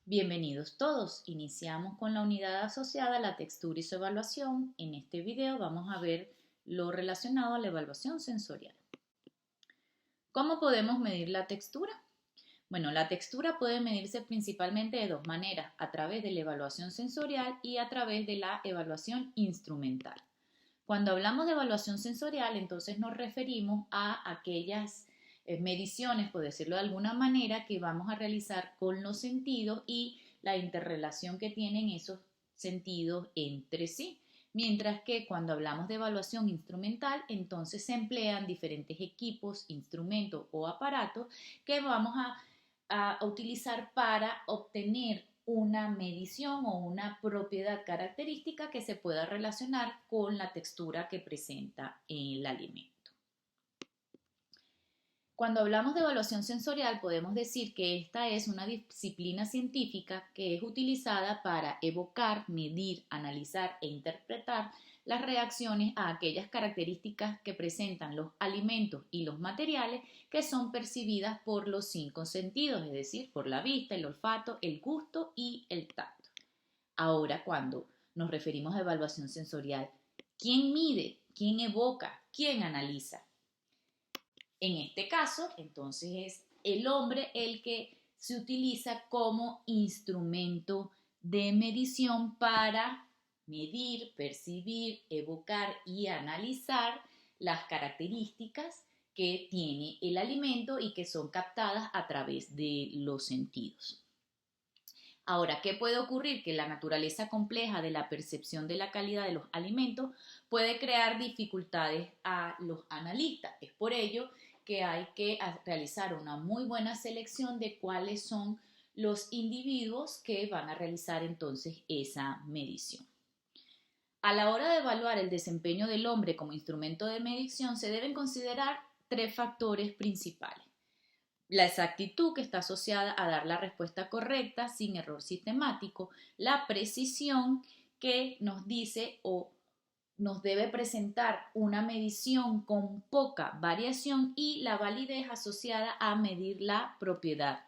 Bienvenidos todos. Iniciamos con la unidad asociada a la textura y su evaluación. En este video vamos a ver lo relacionado a la evaluación sensorial. ¿Cómo podemos medir la textura? Bueno, la textura puede medirse principalmente de dos maneras, a través de la evaluación sensorial y a través de la evaluación instrumental. Cuando hablamos de evaluación sensorial, entonces nos referimos a aquellas mediciones, por decirlo de alguna manera, que vamos a realizar con los sentidos y la interrelación que tienen esos sentidos entre sí. Mientras que cuando hablamos de evaluación instrumental, entonces se emplean diferentes equipos, instrumentos o aparatos que vamos a utilizar para obtener una medición o una propiedad característica que se pueda relacionar con la textura que presenta el alimento. Cuando hablamos de evaluación sensorial, podemos decir que esta es una disciplina científica que es utilizada para evocar, medir, analizar e interpretar las reacciones a aquellas características que presentan los alimentos y los materiales que son percibidas por los cinco sentidos, es decir, por la vista, el olfato, el gusto y el tacto. Ahora, cuando nos referimos a evaluación sensorial, ¿quién mide? ¿Quién evoca? ¿Quién analiza? En este caso, entonces es el hombre el que se utiliza como instrumento de medición para medir, percibir, evocar y analizar las características que tiene el alimento y que son captadas a través de los sentidos. Ahora, ¿qué puede ocurrir? Que la naturaleza compleja de la percepción de la calidad de los alimentos puede crear dificultades a los analistas. Es por ello que hay que realizar una muy buena selección de cuáles son los individuos que van a realizar entonces esa medición. A la hora de evaluar el desempeño del hombre como instrumento de medición se deben considerar tres factores principales. La exactitud, que está asociada a dar la respuesta correcta sin error sistemático, la precisión, que nos dice o nos debe presentar una medición con poca variación, y la validez, asociada a medir la propiedad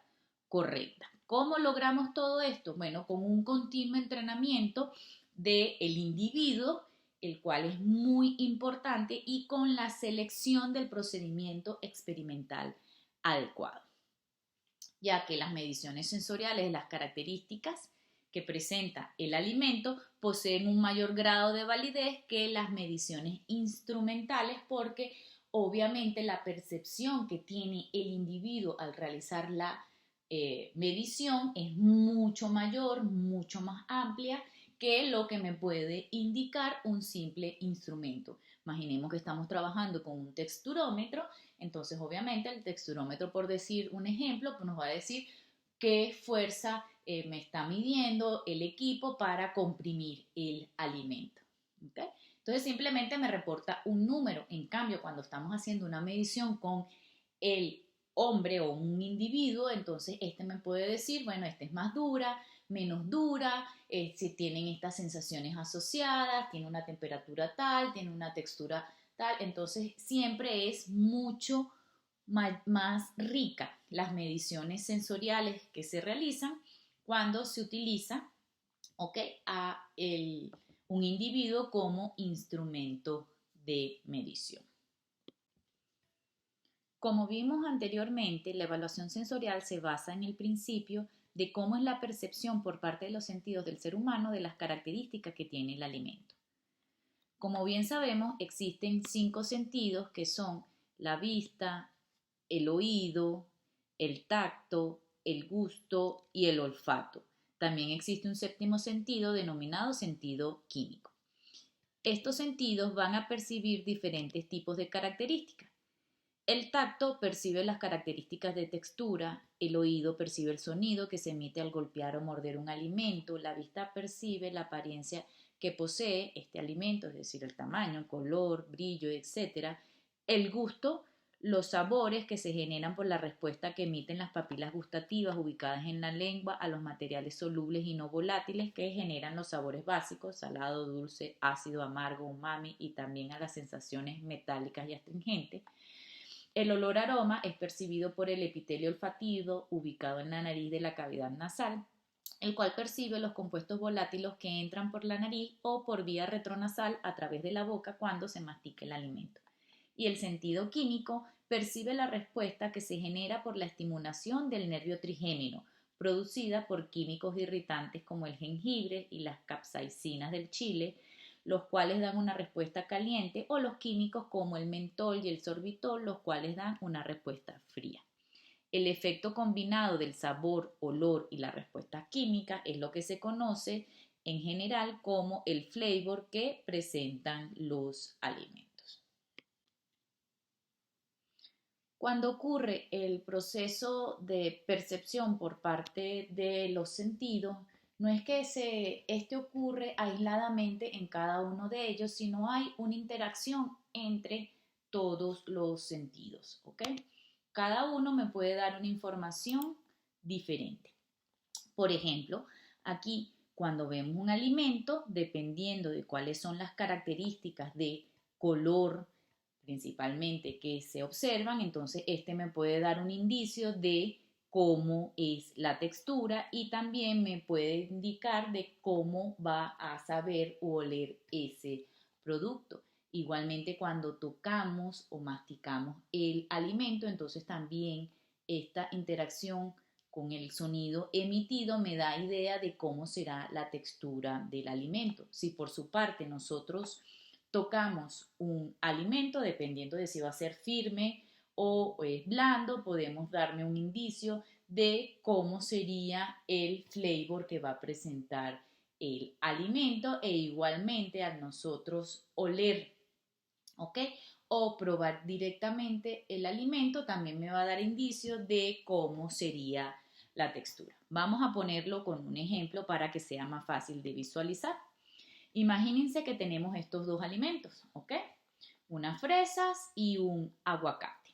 correcta. ¿Cómo logramos todo esto? Bueno, con un continuo entrenamiento del individuo, el cual es muy importante, y con la selección del procedimiento experimental adecuado, ya que las mediciones sensoriales de las características que presenta el alimento poseen un mayor grado de validez que las mediciones instrumentales, porque obviamente la percepción que tiene el individuo al realizar la medición es mucho mayor, mucho más amplia que lo que me puede indicar un simple instrumento. Imaginemos que estamos trabajando con un texturómetro, entonces obviamente el texturómetro, por decir un ejemplo, pues nos va a decir qué fuerza me está midiendo el equipo para comprimir el alimento. ¿Okay? Entonces simplemente me reporta un número. En cambio, cuando estamos haciendo una medición con el hombre o un individuo, entonces este me puede decir, bueno, esta es más dura, menos dura, si tienen estas sensaciones asociadas, tiene una temperatura tal, tiene una textura tal. Entonces siempre es mucho más rica las mediciones sensoriales que se realizan cuando se utiliza, a un individuo como instrumento de medición. Como vimos anteriormente, la evaluación sensorial se basa en el principio de cómo es la percepción por parte de los sentidos del ser humano de las características que tiene el alimento. Como bien sabemos, existen 5 sentidos, que son la vista, el oído, el tacto, el gusto y el olfato. También existe un séptimo sentido denominado sentido químico. Estos sentidos van a percibir diferentes tipos de características. El tacto percibe las características de textura, el oído percibe el sonido que se emite al golpear o morder un alimento, la vista percibe la apariencia que posee este alimento, es decir, el tamaño, color, brillo, etc. El gusto, los sabores que se generan por la respuesta que emiten las papilas gustativas ubicadas en la lengua a los materiales solubles y no volátiles que generan los sabores básicos, salado, dulce, ácido, amargo, umami, y también a las sensaciones metálicas y astringentes. El olor aroma es percibido por el epitelio olfativo ubicado en la nariz de la cavidad nasal. el cual percibe los compuestos volátiles que entran por la nariz o por vía retronasal a través de la boca cuando se mastica el alimento. Y el sentido químico percibe la respuesta que se genera por la estimulación del nervio trigémino, producida por químicos irritantes como el jengibre y las capsaicinas del chile, los cuales dan una respuesta caliente, o los químicos como el mentol y el sorbitol, los cuales dan una respuesta fría. El efecto combinado del sabor, olor y la respuesta química es lo que se conoce en general como el flavor que presentan los alimentos. Cuando ocurre el proceso de percepción por parte de los sentidos, no es que este ocurre aisladamente en cada uno de ellos, sino hay una interacción entre todos los sentidos, ¿ok? Cada uno me puede dar una información diferente. Por ejemplo, aquí cuando vemos un alimento, dependiendo de cuáles son las características de color, principalmente que se observan, entonces este me puede dar un indicio de cómo es la textura y también me puede indicar de cómo va a saber o oler ese producto. Igualmente cuando tocamos o masticamos el alimento, entonces también esta interacción con el sonido emitido me da idea de cómo será la textura del alimento. Si por su parte nosotros tocamos un alimento, dependiendo de si va a ser firme o es blando, podemos darme un indicio de cómo sería el flavor que va a presentar el alimento, e igualmente al nosotros oler, ¿ok? O probar directamente el alimento también me va a dar indicios de cómo sería la textura. Vamos a ponerlo con un ejemplo para que sea más fácil de visualizar. Imagínense que tenemos estos dos alimentos, ¿ok? Unas fresas y un aguacate.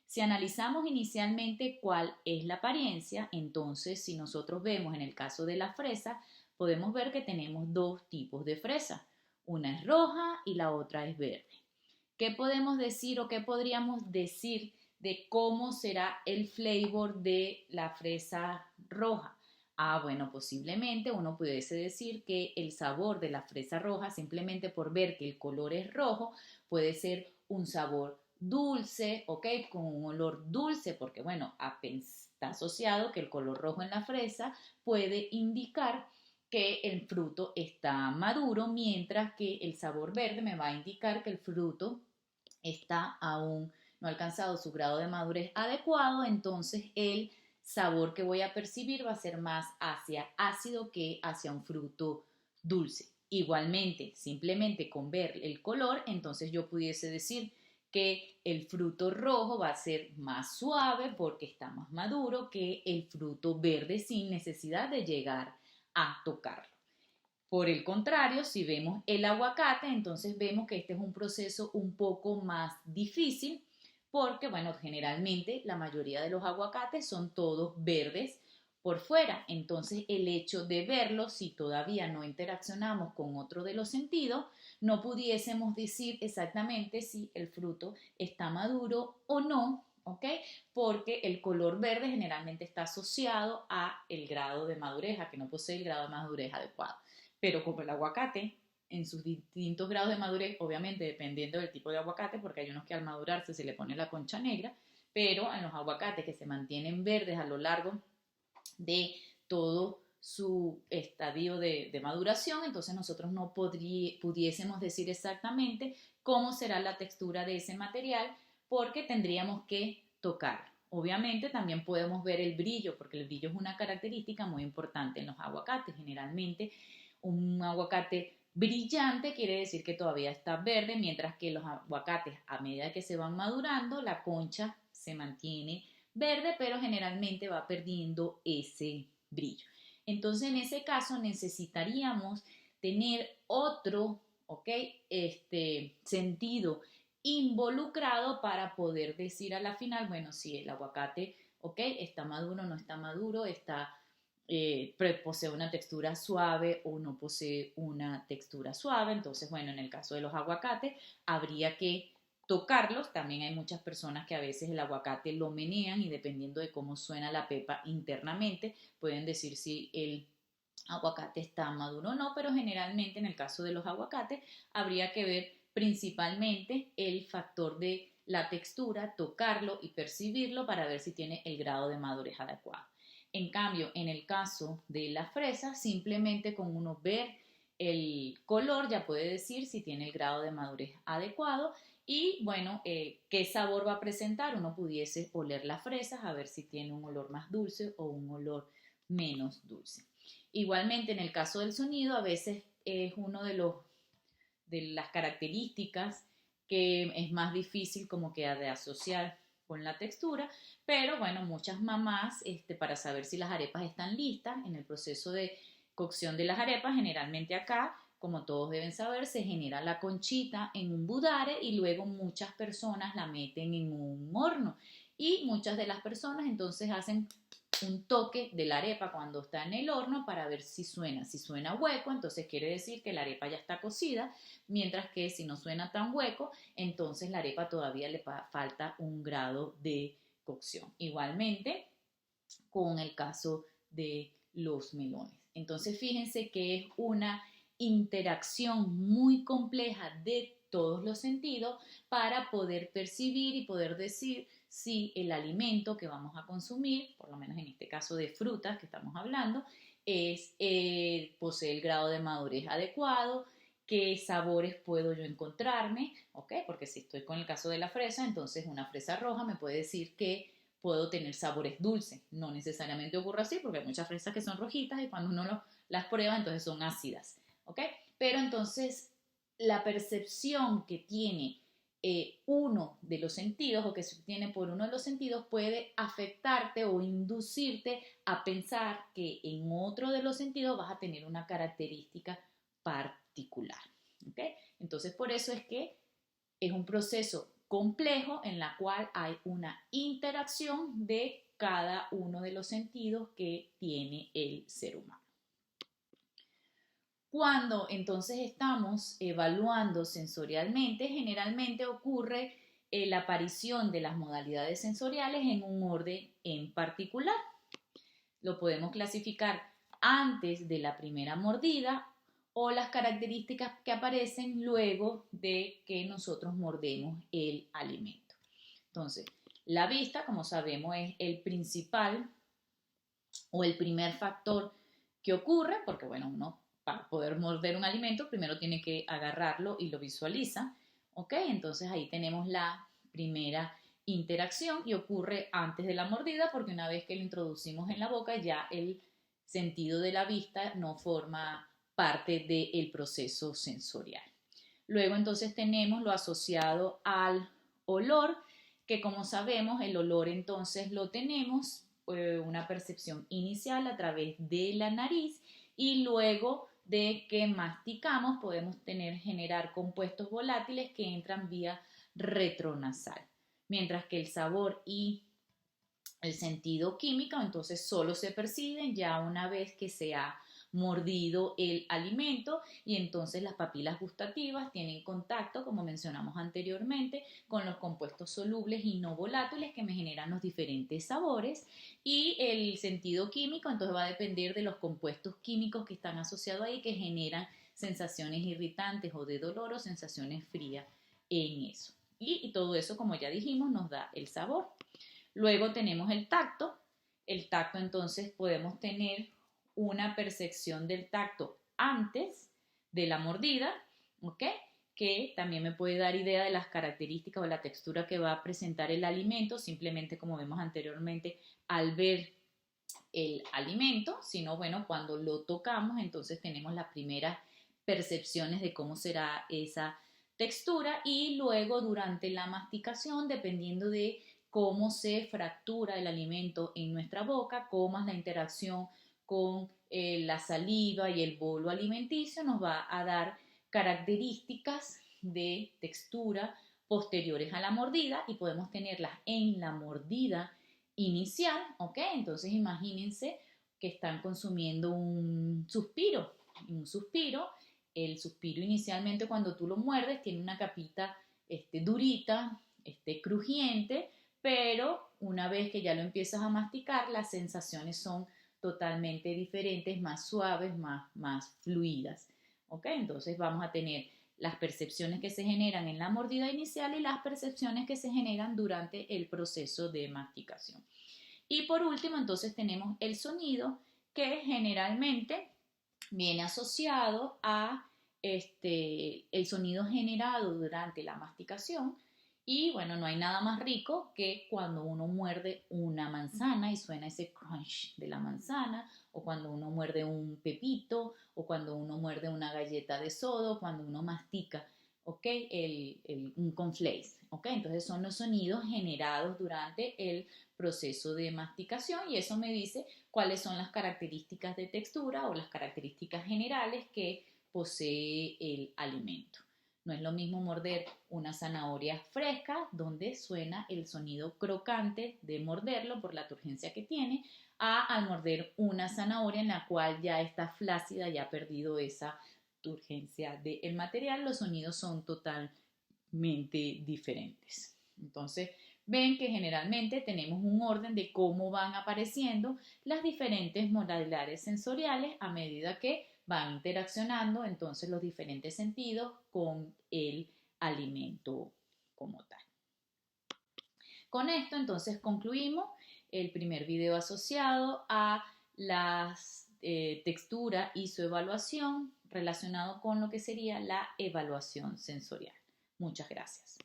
Si analizamos inicialmente cuál es la apariencia, entonces si nosotros vemos en el caso de la fresa, podemos ver que tenemos dos tipos de fresa. Una es roja y la otra es verde. ¿Qué podemos decir o qué podríamos decir de cómo será el flavor de la fresa roja? Bueno, posiblemente uno pudiese decir que el sabor de la fresa roja, simplemente por ver que el color es rojo, puede ser un sabor dulce, ¿ok? Con un olor dulce, porque bueno, está asociado que el color rojo en la fresa puede indicar que el fruto está maduro, mientras que el sabor verde me va a indicar que el fruto está aún no ha alcanzado su grado de madurez adecuado, entonces el sabor que voy a percibir va a ser más hacia ácido que hacia un fruto dulce. Igualmente, simplemente con ver el color, entonces yo pudiese decir que el fruto rojo va a ser más suave porque está más maduro que el fruto verde sin necesidad de llegar a tocarlo. Por el contrario, si vemos el aguacate, entonces vemos que este es un proceso un poco más difícil porque, bueno, generalmente la mayoría de los aguacates son todos verdes por fuera. Entonces, el hecho de verlo, si todavía no interaccionamos con otro de los sentidos, no pudiésemos decir exactamente si el fruto está maduro o no, ¿ok? Porque el color verde generalmente está asociado a el grado de madurez, a que no posee el grado de madurez adecuado. Pero como el aguacate, en sus distintos grados de madurez, obviamente dependiendo del tipo de aguacate, porque hay unos que al madurarse se le pone la concha negra, pero en los aguacates que se mantienen verdes a lo largo de todo su estadio de maduración, entonces nosotros no pudiésemos decir exactamente cómo será la textura de ese material porque tendríamos que tocar. Obviamente también podemos ver el brillo, porque el brillo es una característica muy importante en los aguacates. Generalmente un aguacate brillante quiere decir que todavía está verde, mientras que los aguacates a medida que se van madurando, la concha se mantiene verde, pero generalmente va perdiendo ese brillo. Entonces, en ese caso necesitaríamos tener otro, ¿ok? Sentido involucrado para poder decir a la final, bueno, si el aguacate, ¿ok? Está maduro, no está maduro, posee una textura suave o no posee una textura suave. Entonces, bueno, en el caso de los aguacates, habría que tocarlos. También hay muchas personas que a veces el aguacate lo menean y dependiendo de cómo suena la pepa internamente, pueden decir si el aguacate está maduro o no, pero generalmente en el caso de los aguacates habría que ver principalmente el factor de la textura, tocarlo y percibirlo para ver si tiene el grado de madurez adecuado. En cambio, en el caso de la fresa, simplemente con uno ver el color ya puede decir si tiene el grado de madurez adecuado y bueno, qué sabor va a presentar. Uno pudiese oler las fresas a ver si tiene un olor más dulce o un olor menos dulce. Igualmente, en el caso del sonido, a veces es uno de las características que es más difícil como que de asociar con la textura, pero bueno, muchas mamás, para saber si las arepas están listas en el proceso de cocción de las arepas, generalmente acá, como todos deben saber, se genera la conchita en un budare y luego muchas personas la meten en un horno y muchas de las personas entonces hacen un toque de la arepa cuando está en el horno para ver si suena. Si suena hueco, entonces quiere decir que la arepa ya está cocida, mientras que si no suena tan hueco, entonces la arepa todavía le falta un grado de cocción. Igualmente con el caso de los melones. Entonces fíjense que es una interacción muy compleja de todos los sentidos para poder percibir y poder decir si el alimento que vamos a consumir, por lo menos en este caso de frutas que estamos hablando, posee el grado de madurez adecuado, qué sabores puedo yo encontrarme, ¿ok? Porque si estoy con el caso de la fresa, entonces una fresa roja me puede decir que puedo tener sabores dulces. No necesariamente ocurre así porque hay muchas fresas que son rojitas y cuando uno las prueba entonces son ácidas, ¿ok? Pero entonces la percepción que tiene uno de los sentidos o que se tiene por uno de los sentidos puede afectarte o inducirte a pensar que en otro de los sentidos vas a tener una característica particular, ¿ok? Entonces por eso es que es un proceso complejo en la cual hay una interacción de cada uno de los sentidos que tiene el ser humano. Cuando entonces estamos evaluando sensorialmente, generalmente ocurre la aparición de las modalidades sensoriales en un orden en particular. Lo podemos clasificar antes de la primera mordida o las características que aparecen luego de que nosotros mordemos el alimento. Entonces, la vista, como sabemos, es el principal o el primer factor que ocurre, porque bueno, uno para poder morder un alimento primero tiene que agarrarlo y lo visualiza, ¿ok? Entonces ahí tenemos la primera interacción y ocurre antes de la mordida porque una vez que lo introducimos en la boca ya el sentido de la vista no forma parte del proceso sensorial. Luego entonces tenemos lo asociado al olor, que como sabemos el olor entonces lo tenemos una percepción inicial a través de la nariz y luego de que masticamos podemos generar compuestos volátiles que entran vía retronasal, mientras que el sabor y el sentido químico entonces solo se perciben ya una vez que se ha mordido el alimento y entonces las papilas gustativas tienen contacto, como mencionamos anteriormente, con los compuestos solubles y no volátiles que me generan los diferentes sabores y el sentido químico entonces va a depender de los compuestos químicos que están asociados ahí que generan sensaciones irritantes o de dolor o sensaciones frías en eso. Y todo eso, como ya dijimos, nos da el sabor. Luego tenemos el tacto. El tacto entonces podemos tener una percepción del tacto antes de la mordida, ¿ok? Que también me puede dar idea de las características o la textura que va a presentar el alimento, simplemente como vemos anteriormente al ver el alimento, sino bueno, cuando lo tocamos entonces tenemos las primeras percepciones de cómo será esa textura y luego durante la masticación, dependiendo de cómo se fractura el alimento en nuestra boca, cómo es la interacción con la saliva y el bolo alimenticio, nos va a dar características de textura posteriores a la mordida y podemos tenerlas en la mordida inicial, ¿ok? Entonces imagínense que están consumiendo un suspiro. El suspiro inicialmente cuando tú lo muerdes tiene una capita durita, crujiente, pero una vez que ya lo empiezas a masticar, las sensaciones son totalmente diferentes, más suaves, más fluidas. ¿Ok? Entonces vamos a tener las percepciones que se generan en la mordida inicial y las percepciones que se generan durante el proceso de masticación. Y por último, entonces tenemos el sonido, que generalmente viene asociado a el sonido generado durante la masticación. Y bueno, no hay nada más rico que cuando uno muerde una manzana y suena ese crunch de la manzana, o cuando uno muerde un pepito, o cuando uno muerde una galleta de soda, o cuando uno mastica, ¿ok? Un cornflakes, ¿ok? Entonces son los sonidos generados durante el proceso de masticación, y eso me dice cuáles son las características de textura o las características generales que posee el alimento. No es lo mismo morder una zanahoria fresca, donde suena el sonido crocante de morderlo por la turgencia que tiene, al morder una zanahoria en la cual ya está flácida, ya ha perdido esa turgencia del material. Los sonidos son totalmente diferentes. Entonces, ven que generalmente tenemos un orden de cómo van apareciendo las diferentes modalidades sensoriales a medida que van interaccionando entonces los diferentes sentidos con el alimento como tal. Con esto entonces concluimos el primer video asociado a las textura y su evaluación relacionado con lo que sería la evaluación sensorial. Muchas gracias.